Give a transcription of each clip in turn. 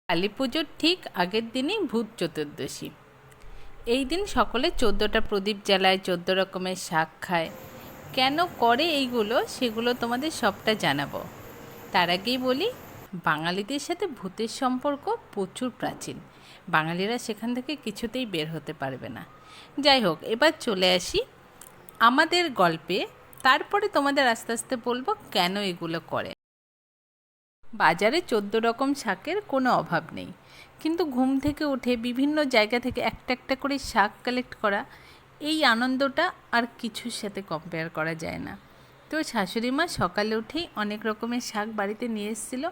কালী পুজোর ঠিক আগের দিনই ভূত চতুর্দশী। এই দিন সকলে 14টা প্রদীপ জ্বালায়, 14 রকমের শাক খায়। কেন করে এইগুলো সেগুলো তোমাদের সবটা জানাবো। তার আগেই বলি, বাঙালিদের সাথে ভূতের সম্পর্ক প্রচুর প্রাচীন। বাঙালিরা সেখান থেকে কিছুতেই বের হতে পারবে না। যাই হোক, এবার চলে আসি আমাদের গল্পে। তারপরে তোমাদের আস্তে আস্তে বলবো কেন এগুলো করে। বাজারে 14 রকম শাকের কোনো অভাব নেই, কিন্তু ঘুম থেকে উঠে বিভিন্ন জায়গা থেকে একটা একটা করে শাক কালেক্ট করা, এই আনন্দটা আর কিছুর সাথে কম্পেয়ার করা যায় না। তো শাশুড়ি মা সকালে উঠেই অনেক রকমের শাক বাড়িতে নিয়ে এসেছিল।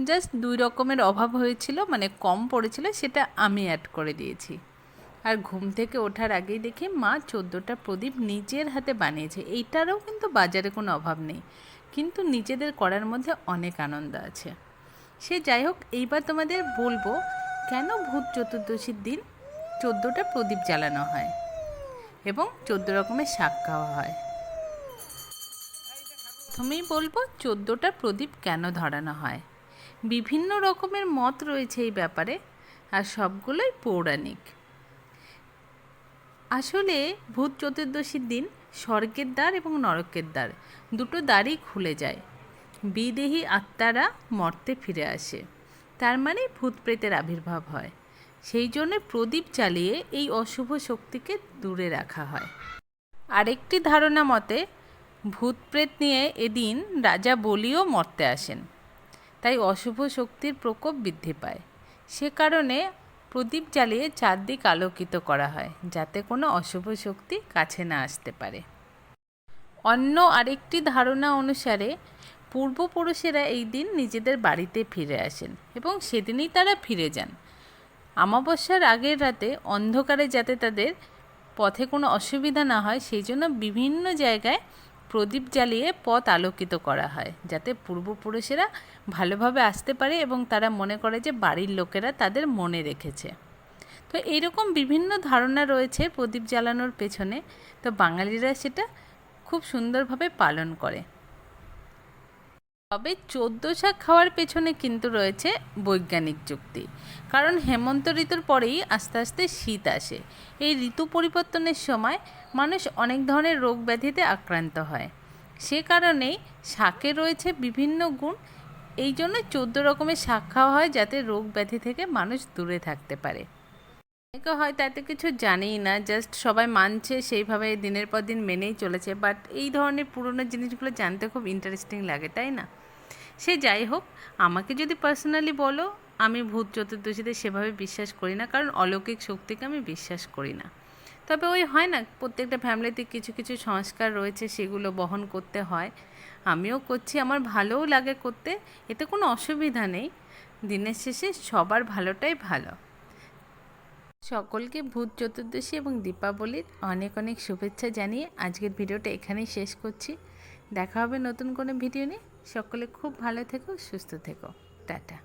জাস্ট 2 রকমের অভাব হয়েছিল, মানে কম পড়েছিল, সেটা আমি অ্যাড করে দিয়েছি। আর ঘুম থেকে ওঠার আগেই দেখি মা 14টা প্রদীপ নিজের হাতে বানিয়েছে। এইটারও কিন্তু বাজারে কোনো অভাব নেই, কিন্তু নিজেদের করার মধ্যে অনেক আনন্দ আছে। সে যাই হোক, এইবার তোমাদের বলবো কেন ভূত চতুর্দশীর দিন 14টা প্রদীপ জ্বালানো হয় এবং 14 রকমের শাক খাওয়া হয়। প্রথমেই বলবো 14টা প্রদীপ কেন ধরানো হয়। বিভিন্ন রকমের মত রয়েছে এই ব্যাপারে, আর সবগুলোই পৌরাণিক। আসলে ভূত চতুর্দশীর দিন স্বর্গের দ্বার এবং নরকের দ্বার, দুটো দ্বারই খুলে যায়। বিদেহী আত্মারা মর্তে ফিরে আসে, তার মানে ভূত প্রেতের আবির্ভাব হয়। সেই জন্য প্রদীপ জ্বালিয়ে এই অশুভ শক্তিকে দূরে রাখা হয়। আরেকটি ধারণা মতে ভূত প্রেত নিয়ে এদিন রাজা বলিও মর্তে আসেন, তাই অশুভ শক্তির প্রকোপ বৃদ্ধি পায়। সে কারণে প্রদীপ জ্বালিয়ে চারদিক আলোকিত করা হয়, যাতে কোনো অশুভ শক্তি কাছে না আসতে পারে। অন্য আরেকটি ধারণা অনুসারে পূর্বপুরুষেরা এই দিন নিজেদের বাড়িতে ফিরে আসেন এবং সেদিনই তারা ফিরে যান। অমাবস্যার আগের রাতে অন্ধকারে যাতে তাদের পথে কোনো অসুবিধা না হয়, সেই জন্য বিভিন্ন জায়গায় প্রদীপ জ্বালিয়ে পথ আলোকিত করা হয়, যাতে পূর্বপুরুষেরা ভালোভাবে আসতে পারে এবং তারা মনে করে যে বাড়ির লোকেরা তাদের মনে রেখেছে। তো এইরকম বিভিন্ন ধারণা রয়েছে প্রদীপ জ্বালানোর পেছনে। তো বাঙালিরা সেটা খুব সুন্দরভাবে পালন করে। তবে 14 শাক খাওয়ার পেছনে কিন্তু রয়েছে বৈজ্ঞানিক যুক্তি। কারণ হেমন্ত ঋতুর পরেই আস্তে আস্তে শীত আসে। এই ঋতু পরিবর্তনের সময় মানুষ অনেক ধরনের রোগ ব্যাধিতে আক্রান্ত হয়। সে কারণেই শাকে রয়েছে বিভিন্ন গুণ। এই জন্য 14 রকমের শাক খাওয়া হয়, যাতে রোগ ব্যাধি থেকে মানুষ দূরে থাকতে পারে। অনেকে হয়তো এত কিছু জানেই না, জাস্ট সবাই মানছে, সেইভাবে দিনের পর দিন মেনেই চলেছে। বাট এই ধরনের পুরনো জিনিসগুলো জানতে খুব ইন্টারেস্টিং লাগে, তাই না? সে যাই হোক, আমাকে যদি পার্সোনালি বলো, আমি ভূত চতুর্দশীতে সেভাবে বিশ্বাস করি না, কারণ অলৌকিক শক্তিকে আমি বিশ্বাস করি না। তবে ওই হয় না, প্রত্যেকটা ফ্যামিলিতে কিছু কিছু সংস্কার রয়েছে, সেগুলো বহন করতে হয়। আমিও করছি, আমার ভালোও লাগে করতে, এতে কোনো অসুবিধা নেই। দিনের শেষে সবার ভালোটাই ভালো। সকলকে ভূত চতুর্দশী এবং দীপাবলির অনেক অনেক শুভেচ্ছা জানিয়ে আজকের ভিডিওটা এখানেই শেষ করছি। দেখা হবে নতুন কোনো ভিডিও নিয়ে। সকলে খুব ভালো থেকো, সুস্থ থেকো। টাটা।